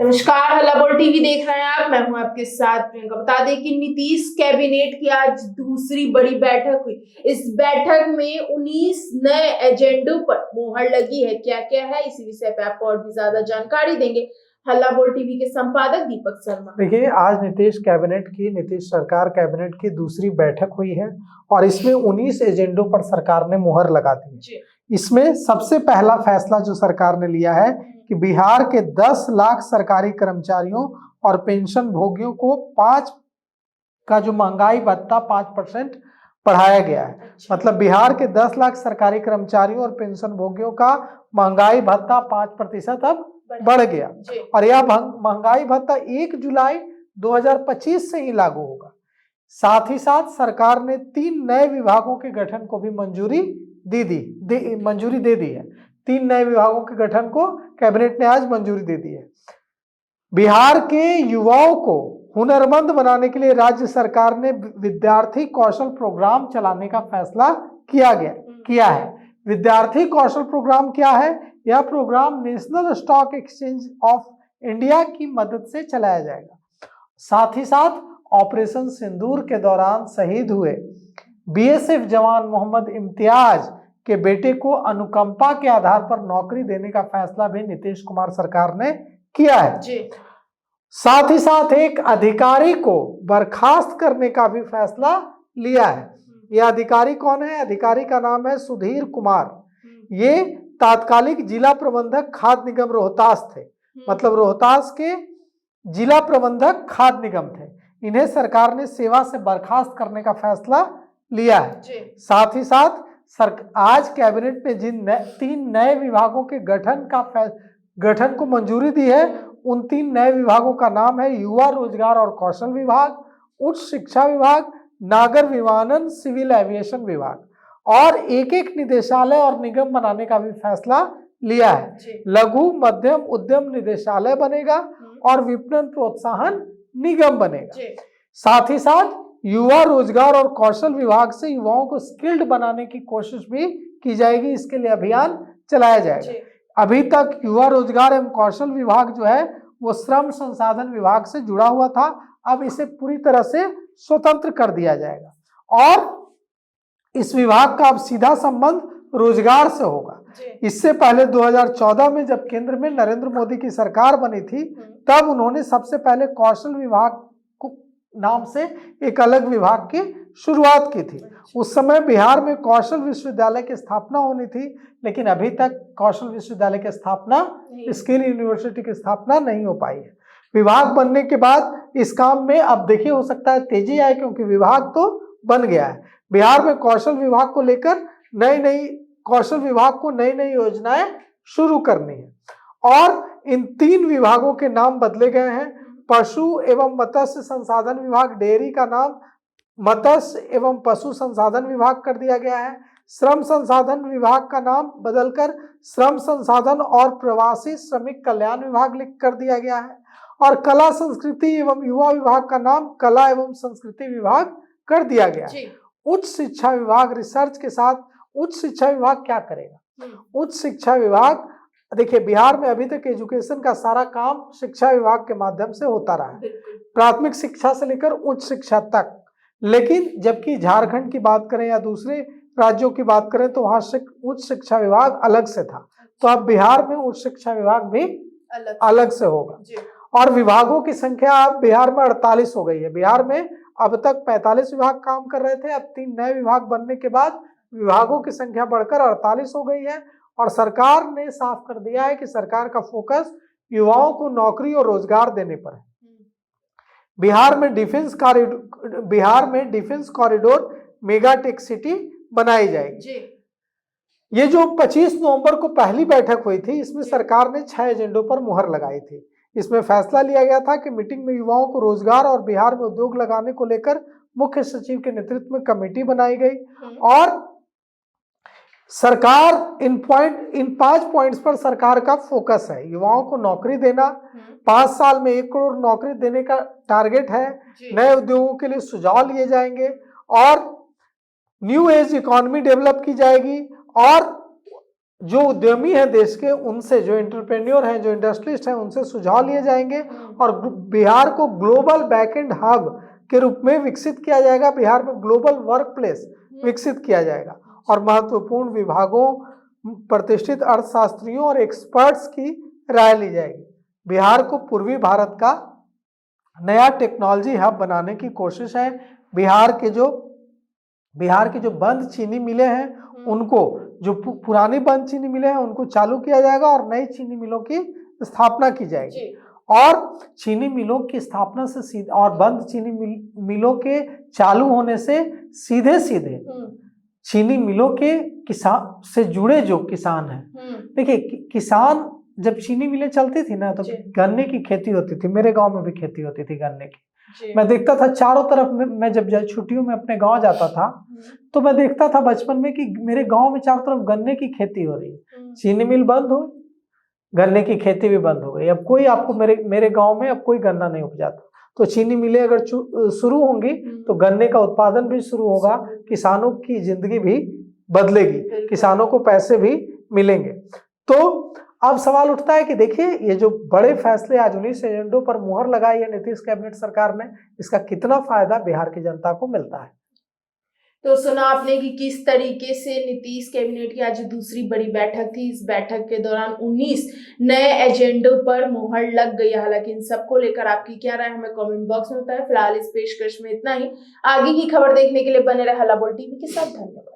नमस्कार, हल्ला बोल टीवी देख रहे हैं आप। मैं हूं आपके साथ प्रियंका। बता दें कि नीतीश कैबिनेट की आज दूसरी बड़ी बैठक हुई। इस बैठक में 19 नए एजेंडों पर मुहर लगी है। क्या क्या है, इसी विषय पे आपको और भी ज्यादा जानकारी देंगे हल्ला बोल टीवी के संपादक दीपक शर्मा। देखिए, आज नीतीश सरकार कैबिनेट की दूसरी बैठक हुई है और इसमें 19 एजेंडों पर सरकार ने मुहर लगा दी है। इसमें सबसे पहला फैसला जो सरकार ने लिया है कि बिहार के 10 लाख सरकारी कर्मचारियों और पेंशन भोगियों को 5 का जो महंगाई भत्ता 5% बढ़ाया गया है। मतलब बिहार के 10 लाख सरकारी कर्मचारियों और पेंशन भोगियों का महंगाई भत्ता 5% अब बढ़ गया और यह महंगाई भत्ता 1 जुलाई 2025 से ही लागू होगा। साथ ही साथ सरकार ने 3 नए विभागों के गठन को भी मंजूरी दे दी है। 3 नए विभागों के गठन को कैबिनेट ने आज मंजूरी दे दी है। बिहार के युवाओं को हुनरमंद बनाने के लिए राज्य सरकार ने विद्यार्थी कौशल प्रोग्राम चलाने का फैसला किया है। विद्यार्थी कौशल प्रोग्राम क्या है? यह program national stock exchange of India की मदद से चलाया जाएगा। साथ ही साथ ऑपरेशन सिंदूर के दौरान शहीद हुए बीएसएफ जवान मोहम्मद इम्तियाज के बेटे को अनुकंपा के आधार पर नौकरी देने का फैसला भी नीतीश कुमार सरकार ने किया है। साथ ही साथ एक अधिकारी को बर्खास्त करने का भी फैसला लिया है। यह अधिकारी कौन है? अधिकारी का नाम है सुधीर कुमार। ये तात्कालिक जिला प्रबंधक खाद्य निगम रोहतास थे। मतलब रोहतास के जिला प्रबंधक खाद्य निगम थे। इन्हें सरकार ने सेवा से बर्खास्त करने का फैसला लिया है। साथ ही साथ आज कैबिनेट ने जिन 3 नए विभागों के गठन को मंजूरी दी है, उन 3 नए विभागों का नाम है युवा रोजगार और कौशल विभाग, उच्च शिक्षा विभाग, नागर विमानन सिविल एविएशन विभाग और एक निदेशालय और निगम बनाने का भी फैसला लिया है। लघु मध्यम उद्यम निदेशालय बनेगा और विपणन प्रोत्साहन निगम बनेगा। साथ ही साथ युवा रोजगार और कौशल विभाग से युवाओं को स्किल्ड बनाने की कोशिश भी की जाएगी। इसके लिए अभियान चलाया जाएगा। अभी तक युवा रोजगार एवं कौशल विभाग जो है वो श्रम संसाधन विभाग से जुड़ा हुआ था। अब इसे पूरी तरह से स्वतंत्र कर दिया जाएगा और इस विभाग का अब सीधा संबंध रोजगार से होगा। इससे पहले 2014 में जब केंद्र में नरेंद्र मोदी की सरकार बनी थी, तब उन्होंने सबसे पहले कौशल विभाग नाम से एक अलग विभाग की शुरुआत की थी। उस समय बिहार में कौशल विश्वविद्यालय की स्थापना होनी थी, लेकिन अभी तक कौशल विश्वविद्यालय की स्थापना, स्किल यूनिवर्सिटी की स्थापना नहीं हो पाई है। विभाग बनने के बाद इस काम में अब देखिए हो सकता है तेजी आए, क्योंकि विभाग तो बन गया है। बिहार में कौशल विभाग को लेकर नई नई योजनाएं शुरू करनी है और इन 3 विभागों के नाम बदले गए हैं। पशु एवं मत्स्य संसाधन विभाग, डेयरी का नाम मत्स्य एवं पशु संसाधन विभाग कर दिया गया है। श्रम संसाधन विभाग का नाम बदलकर श्रम संसाधन और प्रवासी श्रमिक कल्याण विभाग कर दिया गया है और कला संस्कृति एवं युवा विभाग का नाम कला एवं संस्कृति विभाग कर दिया गया है। उच्च शिक्षा विभाग रिसर्च के साथ उच्च शिक्षा विभाग क्या करेगा? उच्च शिक्षा विभाग, देखिए बिहार में अभी तक एजुकेशन का सारा काम शिक्षा विभाग के माध्यम से होता रहा है, प्राथमिक शिक्षा से लेकर उच्च शिक्षा तक। लेकिन जबकि झारखंड की बात करें या दूसरे राज्यों की बात करें तो वहां उच्च शिक्षा विभाग अलग से था, तो अब बिहार में उच्च शिक्षा विभाग भी अलग से होगा। और विभागों की संख्या अब बिहार में 48 हो गई है। बिहार में अब तक 45 विभाग काम कर रहे थे, अब 3 नए विभाग बनने के बाद विभागों की संख्या बढ़कर 48 हो गई है। और सरकार ने साफ कर दिया है कि सरकार का फोकस युवाओं को नौकरी और रोजगार देने पर है। बिहार में defence corridor mega tech city बनाई जाएगी। ये जो 25 नवंबर को पहली बैठक हुई थी, इसमें सरकार ने 6 एजेंडों पर मुहर लगाई थी। इसमें फैसला लिया गया था कि मीटिंग में युवाओं को रोजगार और बिहार में उद्योग लगाने को लेकर मुख्य सचिव के नेतृत्व में कमेटी बनाई गई और सरकार इन 5 पॉइंट्स पर सरकार का फोकस है। युवाओं को नौकरी देना, 5 साल में 1 करोड़ नौकरी देने का टारगेट है। नए उद्योगों के लिए सुझाव लिए जाएंगे और न्यू एज इकोनॉमी डेवलप की जाएगी और जो उद्यमी है देश के, उनसे, जो एंटरप्रेन्योर हैं, जो इंडस्ट्रियलिस्ट हैं, उनसे सुझाव लिए जाएंगे और बिहार को ग्लोबल बैकएंड हब के रूप में विकसित किया जाएगा। बिहार में ग्लोबल वर्क प्लेस विकसित किया जाएगा और महत्वपूर्ण विभागों, प्रतिष्ठित अर्थशास्त्रियों और एक्सपर्ट्स की राय ली जाएगी। बिहार को पूर्वी भारत का नया टेक्नोलॉजी हब बनाने की कोशिश है। बिहार के जो बंद चीनी मिलें हैं उनको, जो पुरानी बंद चीनी मिलें हैं उनको चालू किया जाएगा और नई चीनी मिलों की स्थापना की जाएगी। और चीनी मिलों की स्थापना से सीधे और बंद चीनी मिलों के चालू होने से सीधे चीनी मिलों के किसान से जुड़े जो किसान हैं, देखिए किसान, जब चीनी मिलें चलती थी ना तो गन्ने की खेती होती थी। मेरे गांव में भी खेती होती थी गन्ने की। मैं देखता था चारों तरफ में, मैं जब छुट्टियों में अपने गांव जाता था तो मैं देखता था बचपन में कि मेरे गांव में चारों तरफ गन्ने की खेती हो रही है। चीनी मिल बंद हो, गन्ने की खेती भी बंद हो गई। अब कोई आपको मेरे गांव में अब कोई गन्ना नहीं उपजाता। तो चीनी मिलें अगर शुरू होंगी तो गन्ने का उत्पादन भी शुरू होगा, किसानों की जिंदगी भी बदलेगी, किसानों को पैसे भी मिलेंगे। तो अब सवाल उठता है कि देखिए ये जो बड़े फैसले आज 19 एजेंडों पर मुहर लगाई है नीतीश कैबिनेट सरकार ने, इसका कितना फायदा बिहार की जनता को मिलता है। तो सुना आपने कि किस तरीके से नीतीश कैबिनेट की आज दूसरी बड़ी बैठक थी। इस बैठक के दौरान 19 नए एजेंडों पर मुहर लग गई। हालांकि इन सबको लेकर आपकी क्या राय हमें कमेंट बॉक्स में बताएं। फिलहाल इस पेशकश में इतना ही। आगे की खबर देखने के लिए बने रहे हल्ला बोल टीवी के साथ। धन्यवाद।